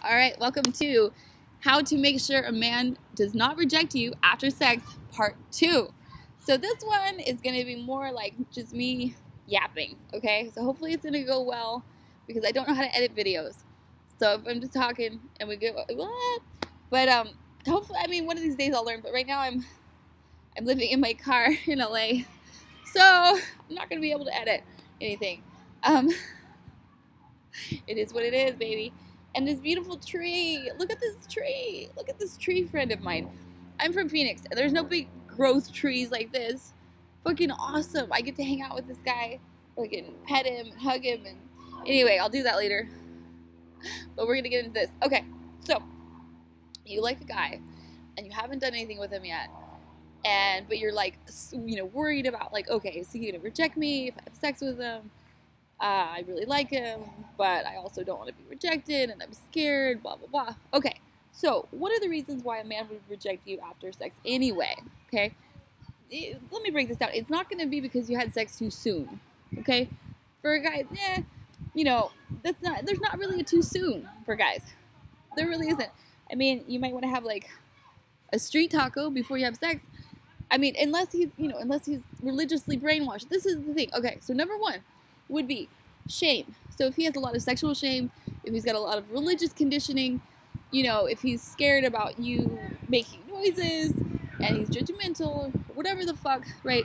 All right, welcome to How to Make Sure a Man Does Not Reject You After Sex, Part 2. So this one is going to be more like just me yapping, okay? So hopefully it's going to go well because I don't know how to edit videos. So if I'm just talking and we go, what? But hopefully, I mean, one of these days I'll learn. But right now I'm living in my car in LA. So I'm not going to be able to edit anything. It is what it is, baby. And this beautiful tree. Look at this tree. Look at this tree, friend of mine. I'm from Phoenix. There's no big growth trees like this. Fucking awesome. I get to hang out with this guy. Fucking pet him, hug him. And anyway, I'll do that later. But we're going to get into this. Okay, so you like a guy and you haven't done anything with him yet. But you're like, worried about like, okay, is he going to reject me if I have sex with him? I really like him, but I also don't want to be rejected, and I'm scared, blah, blah, blah. Okay, so what are the reasons why a man would reject you after sex anyway, okay? Let me break this down. It's not going to be because you had sex too soon, okay? For guys, there's not really a too soon for guys. There really isn't. I mean, you might want to have, like, a street taco before you have sex. I mean, unless he's religiously brainwashed. This is the thing. Okay, so number one would be shame. So if he has a lot of sexual shame, if he's got a lot of religious conditioning, if he's scared about you making noises and he's judgmental, whatever the fuck, right?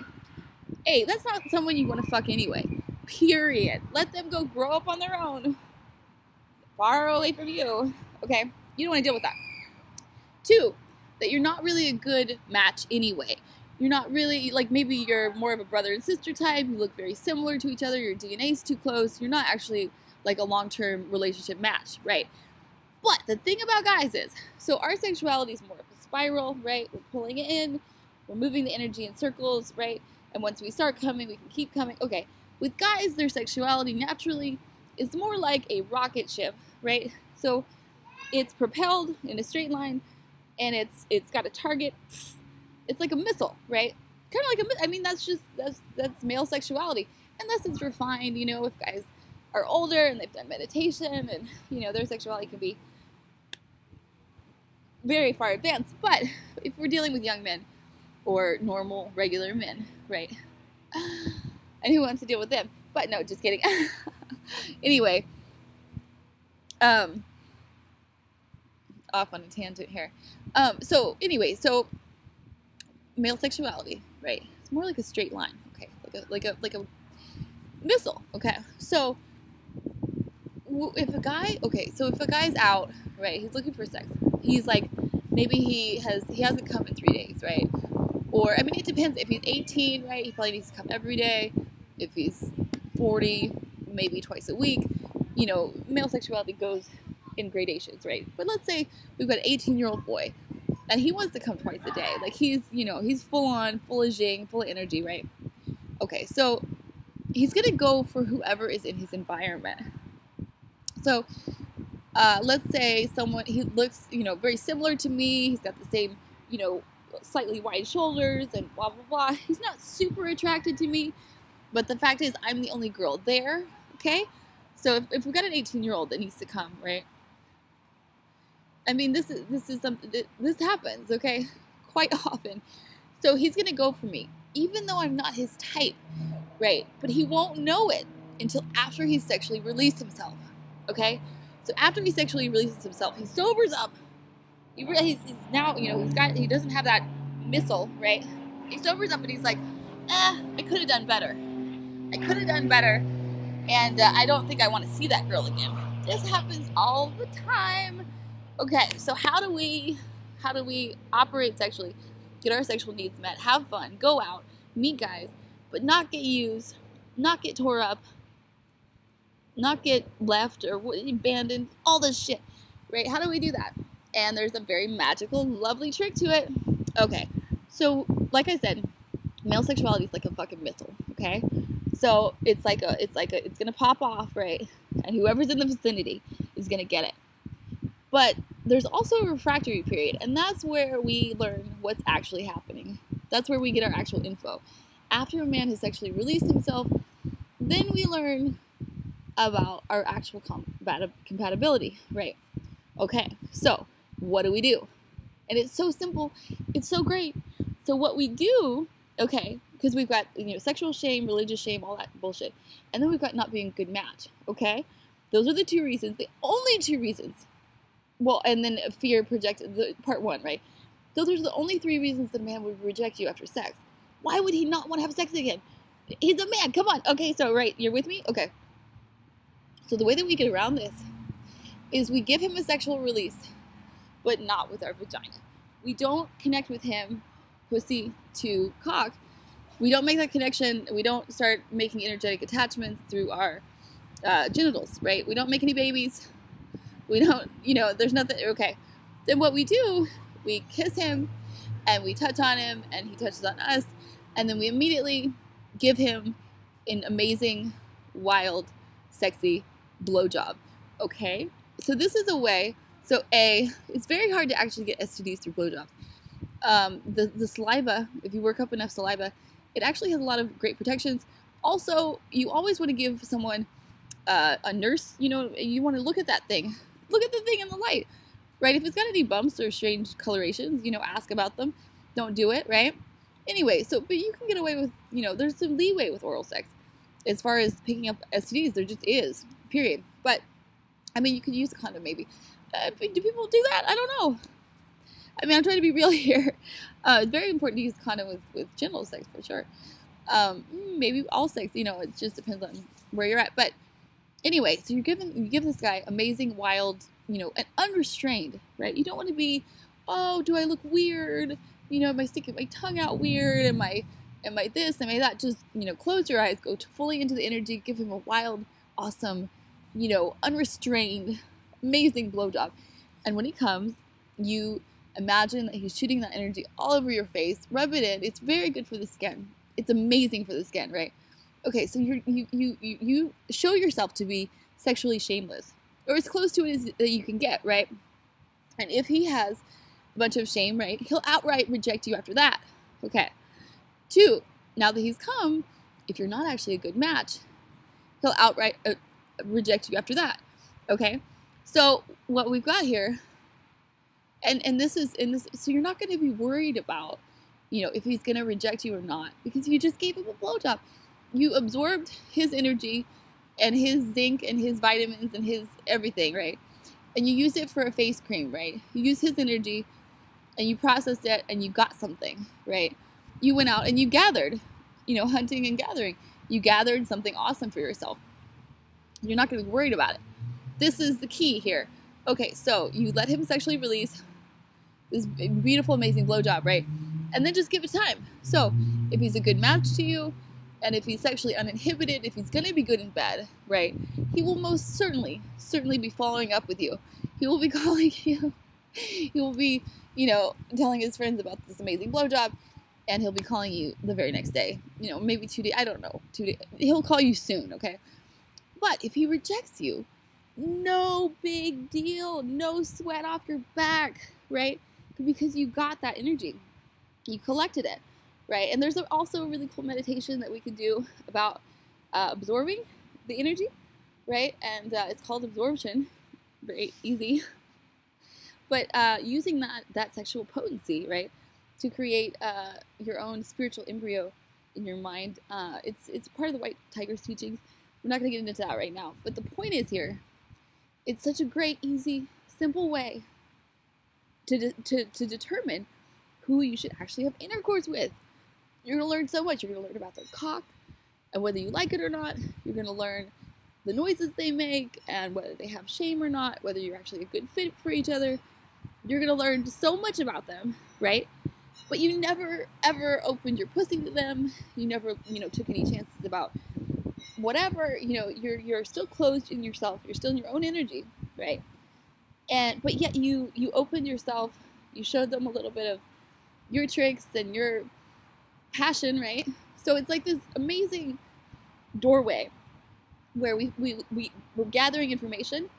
Hey, that's not someone you want to fuck anyway. Period. Let them go grow up on their own. Far away from you. Okay? You don't want to deal with that. Two, that you're not really a good match anyway. You're not really, like, maybe you're more of a brother and sister type, you look very similar to each other, your DNA's too close, you're not actually, like, a long-term relationship match, right? But the thing about guys is, so our sexuality is more of a spiral, right? We're pulling it in, we're moving the energy in circles, right? And once we start coming, we can keep coming. Okay, with guys, their sexuality naturally is more like a rocket ship, right? So it's propelled in a straight line, and it's got a target. It's like a missile, right? Kind of like that's male sexuality. Unless it's refined, if guys are older and they've done meditation and, their sexuality can be very far advanced. But if we're dealing with young men or normal, regular men, right? And who wants to deal with them? But no, just kidding. Anyway, off on a tangent here. So male sexuality, right? It's more like a straight line, okay? Like a missile, okay? So if a guy's out, right? He's looking for sex. He's like, maybe he hasn't come in 3 days, right? Or I mean, it depends. If he's 18, right? He probably needs to come every day. If he's 40, maybe twice a week. Male sexuality goes in gradations, right? But let's say we've got an 18-year-old boy. And he wants to come twice a day. Like, he's full on, full of zhing, full of energy, right? Okay, so he's going to go for whoever is in his environment. So let's say he looks, very similar to me. He's got the same, slightly wide shoulders and blah, blah, blah. He's not super attracted to me. But the fact is, I'm the only girl there, okay? So if we've got an 18-year-old that needs to come, right? I mean, this is something this happens, okay, quite often. So he's gonna go for me, even though I'm not his type, right? But he won't know it until after he's sexually released himself, okay? So after he sexually releases himself, he sobers up. He's now, he doesn't have that missile, right? He sobers up and he's like, I could have done better. And I don't think I want to see that girl again. This happens all the time. Okay, so how do we operate sexually, get our sexual needs met, have fun, go out, meet guys, but not get used, not get tore up, not get left or abandoned, all this shit, right? How do we do that? And there's a very magical, lovely trick to it. Okay, so like I said, male sexuality is like a fucking missile, okay? So it's gonna pop off, right? And whoever's in the vicinity is gonna get it. But there's also a refractory period, and that's where we learn what's actually happening. That's where we get our actual info. After a man has sexually released himself, then we learn about our actual compatibility, right? Okay, so what do we do? And it's so simple. It's so great. So what we do, okay, because we've got, sexual shame, religious shame, all that bullshit. And then we've got not being a good match, okay? Those are the two reasons, the only two reasons. Well, and then fear projected, part one, right? Those are the only three reasons that a man would reject you after sex. Why would he not want to have sex again? He's a man, come on. Okay, so, right, you're with me? Okay. So the way that we get around this is we give him a sexual release, but not with our vagina. We don't connect with him, pussy to cock. We don't make that connection. We don't start making energetic attachments through our genitals, right? We don't make any babies. We don't, there's nothing, okay. Then what we do, we kiss him, and we touch on him, and he touches on us, and then we immediately give him an amazing, wild, sexy blowjob, okay? So this is a way, it's very hard to actually get STDs through blowjobs. The saliva, if you work up enough saliva, it actually has a lot of great protections. Also, you always want to give someone a nurse, you want to look at that thing. Look at the thing in the light, right? If it's got any bumps or strange colorations, ask about them. Don't do it, right? Anyway, but you can get away with, there's some leeway with oral sex. As far as picking up STDs, there just is, period. But, you could use a condom maybe. Do people do that? I don't know. I'm trying to be real here. It's very important to use a condom with genital sex for sure. Maybe all sex, it just depends on where you're at. But anyway, so you give this guy amazing, wild, and unrestrained, right? You don't want to be, oh, do I look weird? Am I sticking my tongue out weird? Am I this? Am I that? Just, close your eyes, go fully into the energy, give him a wild, awesome, unrestrained, amazing blowjob. And when he comes, you imagine that he's shooting that energy all over your face, rub it in. It's very good for the skin. It's amazing for the skin, right? Okay, so you show yourself to be sexually shameless, or as close to it as that you can get, right? And if he has a bunch of shame, right, he'll outright reject you after that. Okay. 2, now that he's come, if you're not actually a good match, he'll outright reject you after that. Okay. So what we've got here, and this is so you're not going to be worried about, if he's going to reject you or not, because you just gave him a blowjob. You absorbed his energy and his zinc and his vitamins and his everything, right? And you use it for a face cream, right? You use his energy and you processed it and you got something, right? You went out and you gathered, hunting and gathering. You gathered something awesome for yourself. You're not going to be worried about it. This is the key here. Okay, so you let him sexually release this beautiful, amazing blowjob, right? And then just give it time. So if he's a good match to you, and if he's sexually uninhibited, if he's going to be good in bed, right, he will most certainly be following up with you. He will be calling you. He will be, telling his friends about this amazing blowjob, and he'll be calling you the very next day. Maybe 2 days. I don't know. 2 days. He'll call you soon, okay? But if he rejects you, no big deal. No sweat off your back, right? Because you got that energy. You collected it, right? And there's also a really cool meditation that we can do about absorbing the energy, right? And it's called absorption. Very easy. But using that sexual potency, right, to create your own spiritual embryo in your mind, it's part of the White Tiger's teachings. We're not going to get into that right now. But the point is here, it's such a great, easy, simple way to determine who you should actually have intercourse with. You're going to learn so much. You're going to learn about their cock and whether you like it or not. You're going to learn the noises they make and whether they have shame or not, whether you're actually a good fit for each other. You're going to learn so much about them, right? But you never, ever opened your pussy to them. You never, took any chances about whatever. You're still closed in yourself. You're still in your own energy, right? But yet you opened yourself. You showed them a little bit of your tricks and your passion, right? So it's like this amazing doorway where we're gathering information,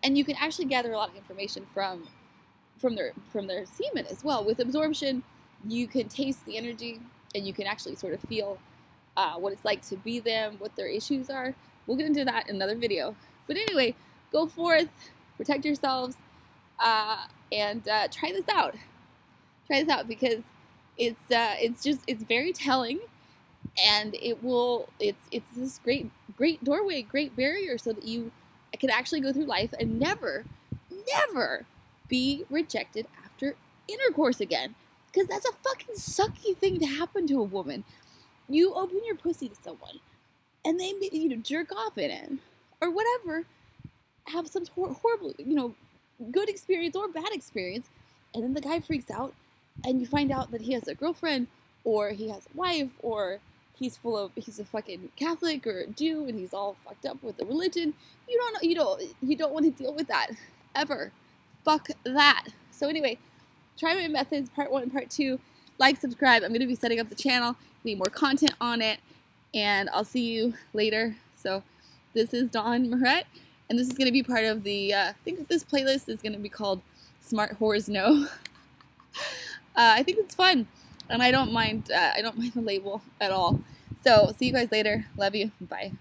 and you can actually gather a lot of information from their semen as well. With absorption, you can taste the energy, and you can actually sort of feel what it's like to be them, what their issues are. We'll get into that in another video. But anyway, go forth, protect yourselves, and try this out. Try this out because it's very telling, and it's this great doorway, great barrier, so that you can actually go through life and never be rejected after intercourse again. Because that's a fucking sucky thing to happen to a woman. You open your pussy to someone, and they, jerk off in it, or whatever, have some horrible, good experience or bad experience, and then the guy freaks out, and you find out that he has a girlfriend, or he has a wife, or he's a fucking Catholic or a Jew, and he's all fucked up with the religion. You don't want to deal with that ever. Fuck that. So anyway, try my methods, part 1 and part 2. Like, subscribe. I'm going to be setting up the channel, need more content on it, and I'll see you later. So this is Dawn Moret, and this is going to be part of the, I think this playlist is going to be called Smart Whores Know. I think it's fun, and I don't mind the label at all. So see you guys later. Love you. Bye.